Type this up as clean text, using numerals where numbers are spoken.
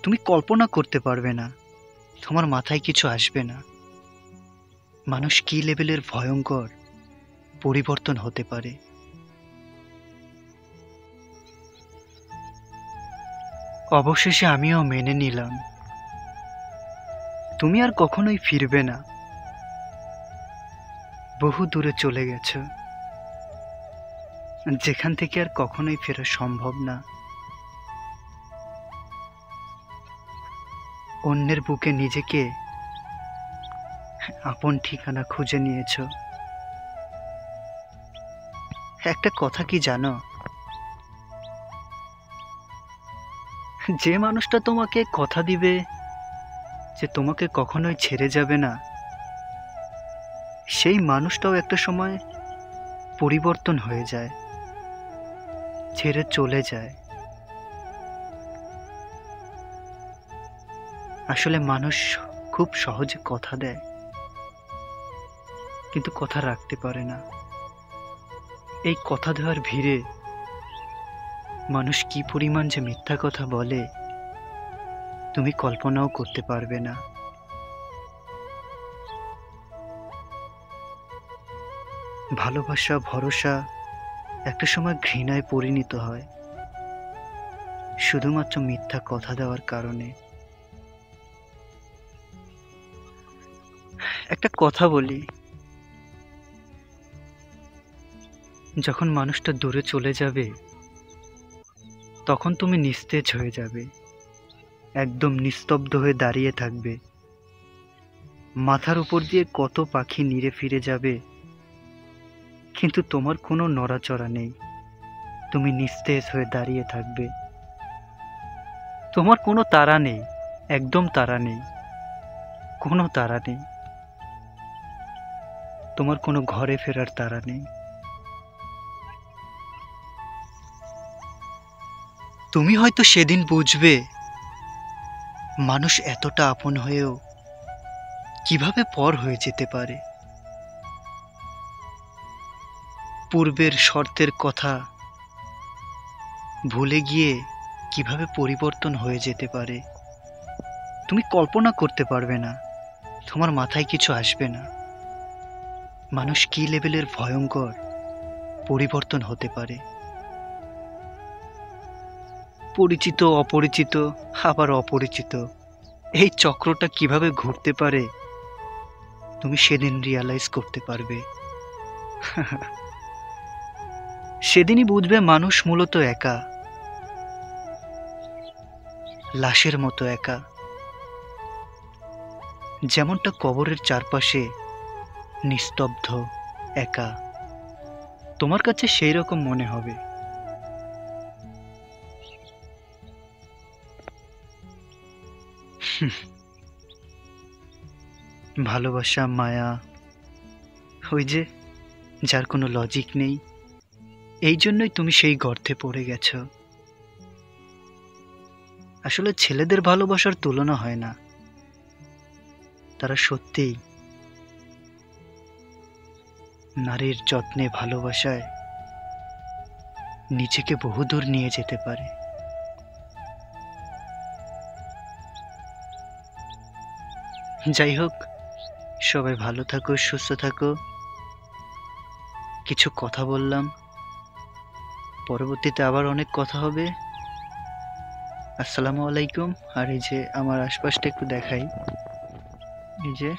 তুমি কল্পনা করতে পারবে না, তোমার মাথায় কিছু আসবে না। মানুষ কি লেভেলের ভয়ঙ্কর পরিবর্তন হতে পারে। অবশেষে আমিও মেনে নিলাম, তুমি আর কখনোই ফিরবে না। বহু দূরে চলে গেছো, যেখান থেকে আর কখনোই ফেরা সম্ভব না। অন্যের বুকে নিজেকে আপন ঠিকানা খুঁজে নিয়েছো। একটা কথা কি জানো, যে মানুষটা তোমাকে কথা দিবে যে তোমাকে কখনোই ছেড়ে যাবে না, সেই মানুষটাও একটা সময় পরিবর্তন হয়ে যায়, ছেড়ে চলে যায়। আসলে মানুষ খুব সহজে কথা দেয়, কিন্তু কথা রাখতে পারে না। এই কথা দেওয়ার ভিড়ে মানুষ কি পরিমাণ যে মিথ্যা কথা বলে, তুমি কল্পনাও করতে পারবে না। ভালোবাসা, ভরসা একটা সময় ঘৃণায় পরিণত হয়, শুধুমাত্র মিথ্যা কথা দেওয়ার কারণে। একটা কথা বলি, যখন মানুষটা দূরে চলে যাবে, তখন তুমি নিস্তেজ হয়ে যাবে, একদম নিস্তব্ধ হয়ে দাঁড়িয়ে থাকবে। মাথার উপর দিয়ে কত পাখি নিরে ফিরে যাবে, কিন্তু তোমার কোনো নড়াচড়া নেই। তুমি নিস্তেজ হয়ে দাঁড়িয়ে থাকবে। তোমার কোনো তাড়া নেই, একদম তাড়া নেই, কোনো তাড়া নেই। তোমার কোনো ঘরে ফেরার তাড়া নেই। তুমি হয়তো সেদিন বুঝবে, মানুষ এতটা আপন হয়েও কিভাবে পর হয়ে যেতে পারে। পূর্বের শর্তের কথা ভুলে গিয়ে কিভাবে পরিবর্তন হয়ে যেতে পারে, তুমি কল্পনা করতে পারবে না, তোমার মাথায় কিছু আসবে না। মানুষ কি লেভেলের ভয়ঙ্কর পরিবর্তন হতে পারে। পরিচিত, অপরিচিত, আবার অপরিচিত, এই চক্রটা কিভাবে ঘুরতে পারে তুমি সেদিন রিয়ালাইজ করতে পারবে। সেদিনই বুঝবে মানুষ মূলত একা, লাশের মতো একা। যেমনটা কবরের চারপাশে নিস্তব্ধ, একা, তোমার কাছে সেই রকম মনে হবে। ভালোবাসা, মায়া, ওই যে যার কোনো লজিক নেই, এই জন্যই তুমি সেই গর্তে পড়ে গেছো। আসলে ছেলেদের ভালোবাসার তুলনা হয় না, তারা সত্যিই নারীর যত্নে, ভালোবাসায় নিজেকে বহুদূর নিয়ে যেতে পারে। যাই হোক, সবাই ভালো থাকো, সুস্থ থাকো। কিছু কথা বললাম, পরবর্তীতে আবার অনেক কথা হবে। আসসালামু আলাইকুম। আর এই যে আমার আশপাশটা একটু দেখাই, এই যে